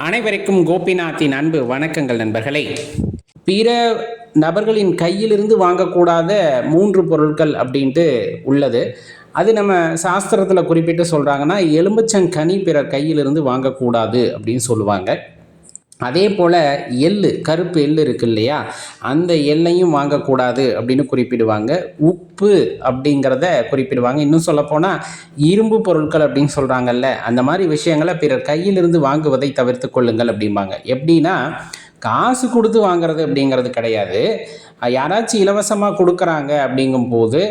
அனைவருக்கும் கோபிநாத்தின் அன்பு வணக்கங்கள் நண்பர்களே. பிற நபர்களின் கையிலிருந்து வாங்கக்கூடாத 3 பொருட்கள் அப்படின்ட்டு உள்ளது. அது நம்ம சாஸ்திரத்தில் குறிப்பிட்டு சொல்கிறாங்கன்னா, எலும்புச்சங்கனி பிறர் கையிலிருந்து வாங்கக்கூடாது அப்படின்னு சொல்லுவாங்க. அதே போல் எள்ளு, கருப்பு எள்ளு இருக்கு இல்லையா, அந்த எள்ளையும் வாங்கக்கூடாது அப்படின்னு குறிப்பிடுவாங்க. உப்பு அப்படிங்கிறத குறிப்பிடுவாங்க. இன்னும் சொல்லப்போனால் இரும்பு பொருட்கள் அப்படின்னு சொல்கிறாங்கல்ல, அந்த மாதிரி விஷயங்களை பிறர் கையிலிருந்து வாங்குவதை தவிர்த்து கொள்ளுங்கள் அப்படிம்பாங்க. எப்படின்னா, காசு கொடுத்து வாங்குறது அப்படிங்கிறது கிடையாது. யாராச்சும் இலவசமாக கொடுக்குறாங்க அப்படிங்கும்போது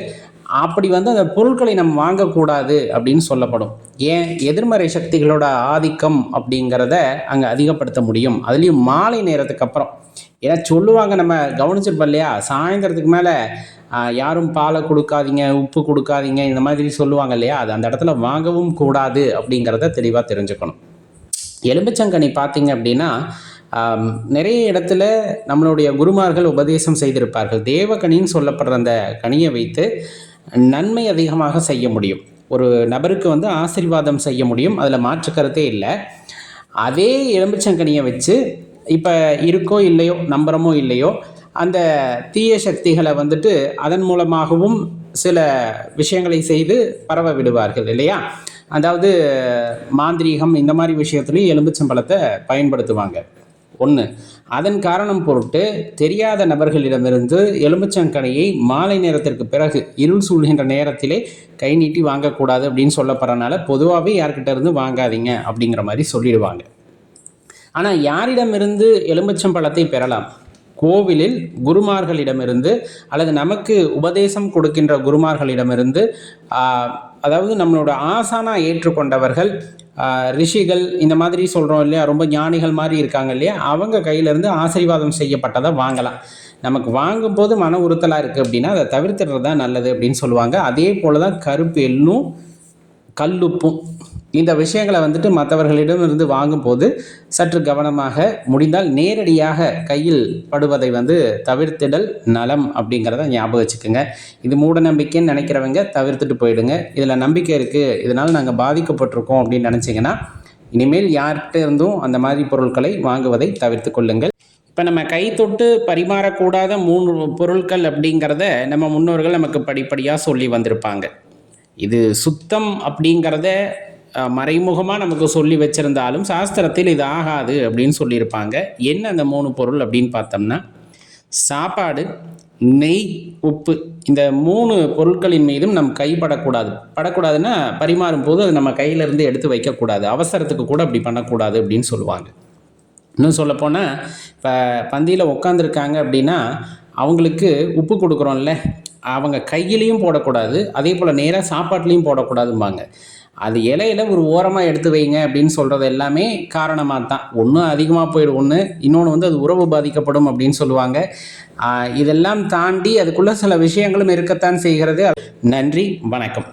அப்படி அந்த பொருட்களை நம்ம வாங்கக்கூடாது அப்படின்னு சொல்லப்படும். ஏன்? எதிர்மறை சக்திகளோட ஆதிக்கம் அப்படிங்கிறத அங்கே அதிகப்படுத்த முடியும். அதுலேயும் மாலை நேரத்துக்கு அப்புறம். ஏன்னா சொல்லுவாங்க, நம்ம கவனிச்சிருப்போம் இல்லையா, சாயந்தரத்துக்கு மேலே யாரும் பாலை கொடுக்காதீங்க, உப்பு கொடுக்காதீங்க, இந்த மாதிரி சொல்லுவாங்க இல்லையா, அது அந்த இடத்துல வாங்கவும் கூடாது அப்படிங்கிறத தெளிவாக தெரிஞ்சுக்கணும். எலும்புச்சங்கனி பார்த்தீங்க அப்படின்னா, நிறைய இடத்துல நம்மளுடைய குருமார்கள் உபதேசம் செய்திருப்பார்கள். தேவகனின்னு சொல்லப்படுற அந்த கனியை வைத்து நன்மை அதிகமாக செய்ய முடியும். ஒரு நபருக்கு ஆசீர்வாதம் செய்ய முடியும், அதில் மாற்று கருத்தே இல்லை. அதே எலும்புச்சங்கனியை வச்சு இப்போ இருக்கோ இல்லையோ, நம்புகிறமோ இல்லையோ, அந்த தீய சக்திகளை அதன் மூலமாகவும் சில விஷயங்களை செய்து பரவ விடுவார்கள் இல்லையா. அதாவது மாந்திரீகம் இந்த மாதிரி விஷயத்துலையும் எலும்புச்சம்பழத்தை பயன்படுத்துவாங்க. ஒன்று, அதன் காரணம் பொருட்டு தெரியாத நபர்களிடமிருந்து எலும்புச்சங்கனியை மாலை நேரத்திற்கு பிறகு இருள் சூழ்கின்ற நேரத்திலே கை நீட்டி வாங்கக்கூடாது அப்படின்னு சொல்லப்படுறதுனால பொதுவாகவே யார்கிட்ட இருந்து வாங்காதீங்க அப்படிங்கிற மாதிரி சொல்லிடுவாங்க. ஆனால் யாரிடமிருந்து எலும்புச்சம்பழத்தை பெறலாம்? கோவிலில் குருமார்களிடமிருந்து அல்லது நமக்கு உபதேசம் கொடுக்கின்ற குருமார்களிடமிருந்து, அதாவது நம்மளோட ஆசானா ஏற்றுக்கொண்டவர்கள், ரிஷிகள், இந்த மாதிரி சொல்கிறோம் இல்லையா, ரொம்ப ஞானிகள் மாதிரி இருக்காங்க இல்லையா, அவங்க கையிலேருந்து ஆசீர்வாதம் செய்யப்பட்டதை வாங்கலாம். நமக்கு வாங்கும்போது மன உறுத்தலாக இருக்குது அப்படின்னா அதை தவிர்த்துறது தான் நல்லது அப்படின்னு சொல்லுவாங்க. அதே போல் தான் கருப்பு எள்ளும் கல்லுப்பும், இந்த விஷயங்களை மற்றவர்களிடமிருந்து வாங்கும்போது சற்று கவனமாக, முடிந்தால் நேரடியாக கையில் படுவதை தவிர்த்திடல் நலம் அப்படிங்கிறத ஞாபகம் வச்சுக்கோங்க. இது மூட நம்பிக்கைன்னு நினைக்கிறவங்க தவிர்த்துட்டு போயிடுங்க. இதில் நம்பிக்கை இருக்குது, இதனால் நாங்கள் பாதிக்கப்பட்டிருக்கோம் அப்படின்னு நினச்சிங்கன்னா இனிமேல் யார்கிட்ட இருந்தும் அந்த மாதிரி பொருட்களை வாங்குவதை தவிர்த்து கொள்ளுங்கள். இப்போ நம்ம கை தொட்டு பரிமாறக்கூடாத 3 பொருட்கள் அப்படிங்கிறத நம்ம முன்னோர்கள் நமக்கு படிப்படியாக சொல்லி வந்திருப்பாங்க. இது சுத்தம் அப்படிங்கிறத மறைமுகமாக நமக்கு சொல்லி வச்சுருந்தாலும் சாஸ்திரத்தில் இது ஆகாது அப்படின்னு சொல்லியிருப்பாங்க. என்ன அந்த 3 பொருள் அப்படின்னு பார்த்தோம்னா, சாப்பாடு, நெய், உப்பு, இந்த 3 பொருட்களின் மீதும் நம் கைப்படக்கூடாது. படக்கூடாதுன்னா பரிமாறும் போது அது நம்ம கையிலேருந்து எடுத்து வைக்கக்கூடாது. அவசரத்துக்கு கூட அப்படி பண்ணக்கூடாது அப்படின்னு சொல்லுவாங்க. இன்னும் சொல்லப்போனால், இப்போ பந்தியில் உட்காந்துருக்காங்க அப்படின்னா அவங்களுக்கு உப்பு கொடுக்குறோம்ல, அவங்க கையிலையும் போடக்கூடாது, அதே போல் நேராக சாப்பாட்லேயும் போடக்கூடாதும்பாங்க. அது இலையில ஒரு ஓரமாக எடுத்து வைங்க அப்படின்னு சொல்கிறது எல்லாமே காரணமாக தான். ஒன்று அதிகமாக போயிடும், ஒன்று இன்னொன்று அது உறவு பாதிக்கப்படும் அப்படின்னு சொல்லுவாங்க. இதெல்லாம் தாண்டி அதுக்குள்ளே சில விஷயங்களும் இருக்கத்தான் செய்கிறது. நன்றி, வணக்கம்.